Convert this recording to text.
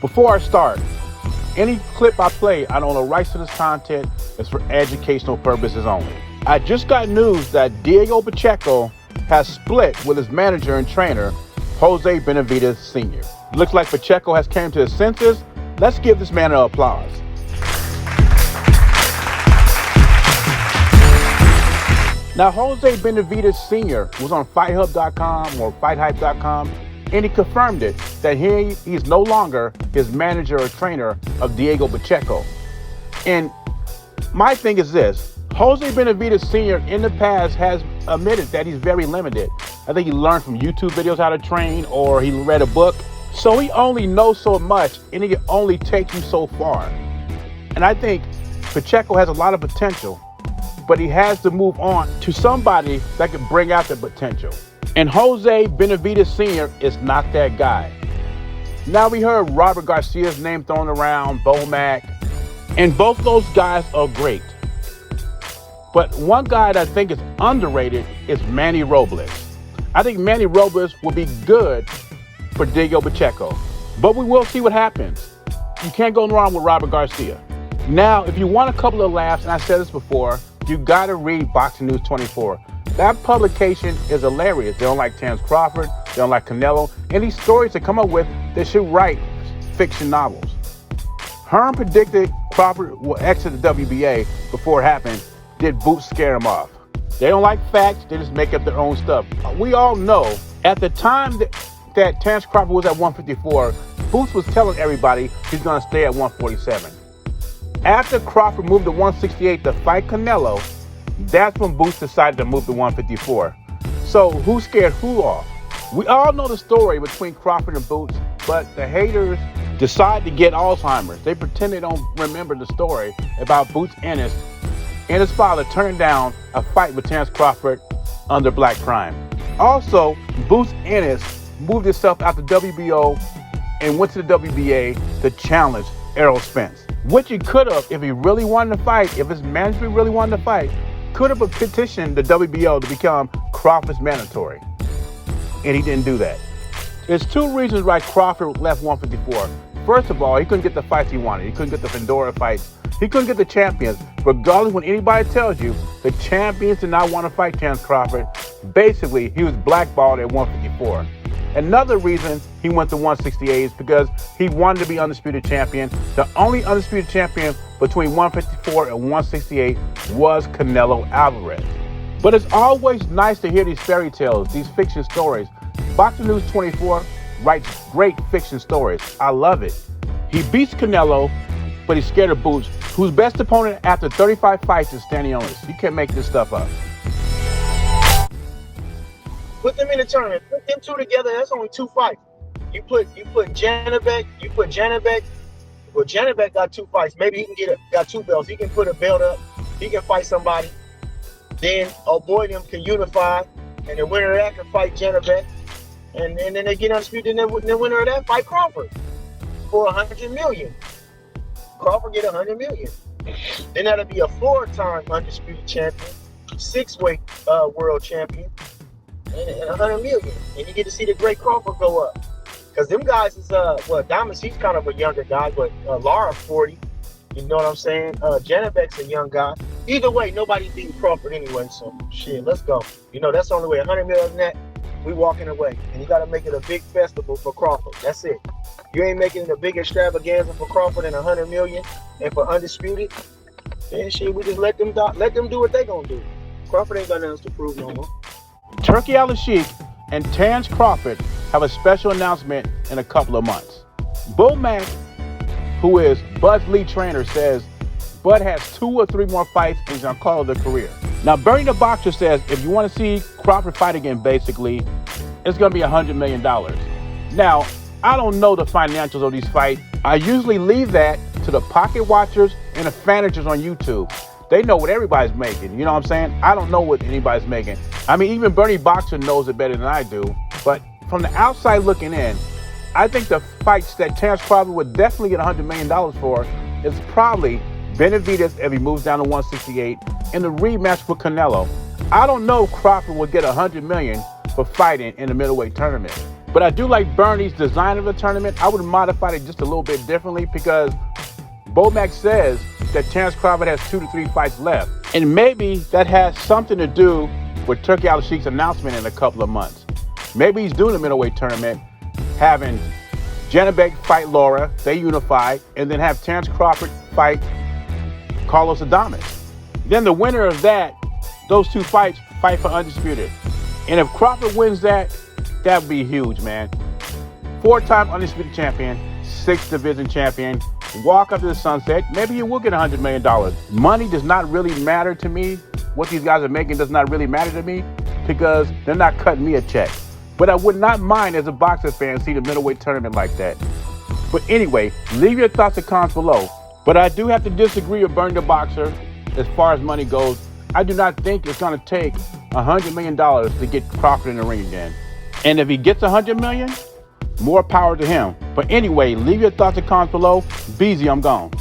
Before I start, any clip I play, I don't own the rights to this content. It's for educational purposes only. I just got news that Diego Pacheco has split with his manager and trainer, Jose Benavidez Sr. Looks like Pacheco has came to his senses. Let's give this man an applause. Now, Jose Benavidez Sr. was on FightHub.com or FightHype.com, and he confirmed it, that he's no longer his manager or trainer of Diego Pacheco. And my thing is this, Jose Benavidez Sr. in the past has admitted that he's very limited. I think he learned from YouTube videos how to train, or he read a book. So he only knows so much, and he can only take you so far. And I think Pacheco has a lot of potential, but he has to move on to somebody that can bring out the potential. And Jose Benavidez Sr. is not that guy. Now we heard Robert Garcia's name thrown around, Bomac, and both those guys are great. But one guy that I think is underrated is Manny Robles. I think Manny Robles will be good for Diego Pacheco, but we will see what happens. You can't go wrong with Robert Garcia. Now, if you want a couple of laughs, and I said this before, you gotta read Boxing News 24. That publication is hilarious. They don't like Terence Crawford, they don't like Canelo, and these stories they come up with, they should write fiction novels. Hearn predicted Crawford will exit the WBA before it happened. Did Boots scare him off? They don't like facts, they just make up their own stuff. We all know, at the time that Terence Crawford was at 154, Boots was telling everybody he's gonna stay at 147. After Crawford moved to 168 to fight Canelo, that's when Boots decided to move to 154. So who scared who off? We all know the story between Crawford and Boots, but the haters decide to get Alzheimer's. They pretend they don't remember the story about Boots Ennis and his father turning down a fight with Terence Crawford under Black Prime. Also, Boots Ennis moved himself out the WBO and went to the WBA to challenge Errol Spence, which he could have, if he really wanted to fight, if his management really wanted to fight, could have petitioned the WBO to become Crawford's mandatory. And he didn't do that. There's two reasons why Crawford left 154. First of all, he couldn't get the fights he wanted. He couldn't get the Fedora fights. He couldn't get the champions. Regardless, when anybody tells you the champions did not want to fight Terence Crawford, basically, he was blackballed at 154. Another reason he went to 168 is because he wanted to be undisputed champion. The only undisputed champion between 154 and 168 was Canelo Alvarez. But it's always nice to hear these fairy tales, these fiction stories. Boxing News 24 writes great fiction stories. I love it. He beats Canelo, but he's scared of Boots, whose best opponent after 35 fights is Stanionis. You can't make this stuff up. Put them in the tournament. Put them two together. That's only 2 fights. You put Janabek. Well, Janabek got 2 fights. Maybe he can got 2 belts. He can put a belt up. He can fight somebody. Then boy, them can unify, and the winner of that can fight Janabek, and then they get undisputed. And the winner of that fight Crawford for $100 million. Crawford get $100 million. Then that'll be a 4-time undisputed champion, 6-weight world champion. And $100 million, and you get to see the great Crawford go up. Because them guys is Diamonds, he's kind of a younger guy, but Lara's 40. You know what I'm saying? Janabek's a young guy. Either way, nobody beat Crawford anyway. So shit, let's go. You know that's the only way. $100 million net, we walking away, and you got to make it a big festival for Crawford. That's it. You ain't making it a big extravaganza for Crawford and $100 million, and for undisputed. Then shit, we just let them do what they gonna do. Crawford ain't got nothing else to prove no more. Turkey Al-Sheikh and Terence Crawford have a special announcement in a couple of months. Bomac, who is Bud's lead trainer, says Bud has 2 or 3 more fights and he's gonna call it a career. Now, Bernie the Boxer says if you want to see Crawford fight again, basically, it's gonna be $100 million. Now, I don't know the financials of these fights. I usually leave that to the pocket watchers and the fanagers on YouTube. They know what everybody's making. You know what I'm saying? I don't know what anybody's making. I mean, even Bernie Boxer knows it better than I do. But from the outside looking in, I think the fights that Terence Crawford would definitely get $100 million for is probably Benavidez if he moves down to 168 and the rematch with Canelo. I don't know if Crawford will get $100 million for fighting in the middleweight tournament. But I do like Bernie's design of the tournament. I would modify it just a little bit differently because Bomac says that Terence Crawford has 2 to 3 fights left. And maybe that has something to do with Turki Al-Sheikh's announcement in a couple of months. Maybe he's doing a middleweight tournament, having Janabek fight Laura, they unify, and then have Terence Crawford fight Carlos Adames. Then the winner of that, those 2 fights, fight for undisputed. And if Crawford wins that would be huge, man. 4-time undisputed champion, 6th division champion, walk up to the sunset. Maybe you will get $100 million. Money does not really matter to me. What these guys are making does not really matter to me because they're not cutting me a check. But I would not mind as a boxer fan see the middleweight tournament like that. But anyway, leave your thoughts and comments below. But I do have to disagree with Bernie the Boxer as far as money goes. I do not think it's going to take $100 million to get Crawford in the ring again. And if he gets $100 million, more power to him. But anyway, leave your thoughts and comments below. Beezy, I'm gone.